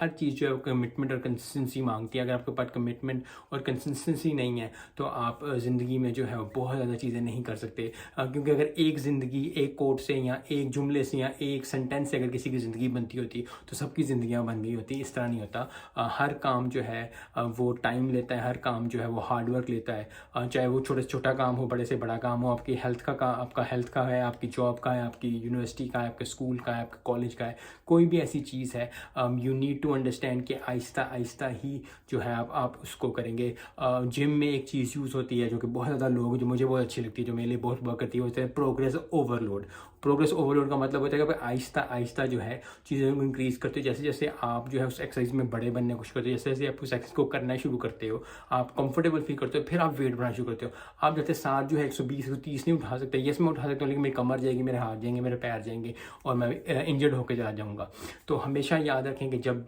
हर चीज़ जो है वो कमिटमेंट और कंसिस्टेंसी मांगती है। अगर आपके पास कमिटमेंट और कंसिस्टेंसी नहीं है तो आप ज़िंदगी में जो है वो बहुत ज़्यादा चीज़ें नहीं कर सकते। क्योंकि अगर एक ज़िंदगी एक कोट से या एक जुमले से या एक सेंटेंस से अगर किसी की ज़िंदगी बनती होती तो सबकी ज़िंदगियाँ बन गई होती। इस तरह नहीं होता। हर काम जो है वो टाइम लेता है, हर काम जो है वो हार्ड वर्क लेता है। चाहे वो छोटे से छोटा काम हो, बड़े से बड़ा काम हो, आपकी हेल्थ का आपका हेल्थ का है, आपकी जॉब का है, आपकी यूनिवर्सिटी का है, आपके स्कूल का है, आपके कॉलेज का है, कोई भी ऐसी चीज़ है। यू नीड टू अंडरस्टैंड कि आहिस्ता आहिस्ता ही जो है आप उसको करेंगे। जिम में एक चीज़ यूज़ होती है जो कि बहुत ज़्यादा लोग, जो मुझे बहुत अच्छी लगती है, जो मेरे लिए बहुत वर्क करती है, वो होता है प्रोग्रेस ओवरलोड। प्रोग्रेस ओवरलोड का मतलब होता है कि आहिस्ता आहिस्ता जो है चीज़ों को इंक्रीज़ करते हो। जैसे जैसे आप जो है उस एक्सरसाइज में बड़े बनने की कोशिश करते हो, जैसे जैसे आप उस एक्सरसाइज को करना शुरू करते हो, आप कंफर्टेबल फील करते हो, फिर आप वेट बढ़ाना शुरू करते हो। आप जैसे साथ जो है 120 130 नहीं उठा सकते। यस, मैं उठा सकता हूँ, लेकिन मेरी कमर जाएगी, मेरे हाथ जाएंगे, मेरे पैर जाएंगे और मैं इंजर्ड होकर चला जाऊँगा। तो हमेशा याद रखें कि जब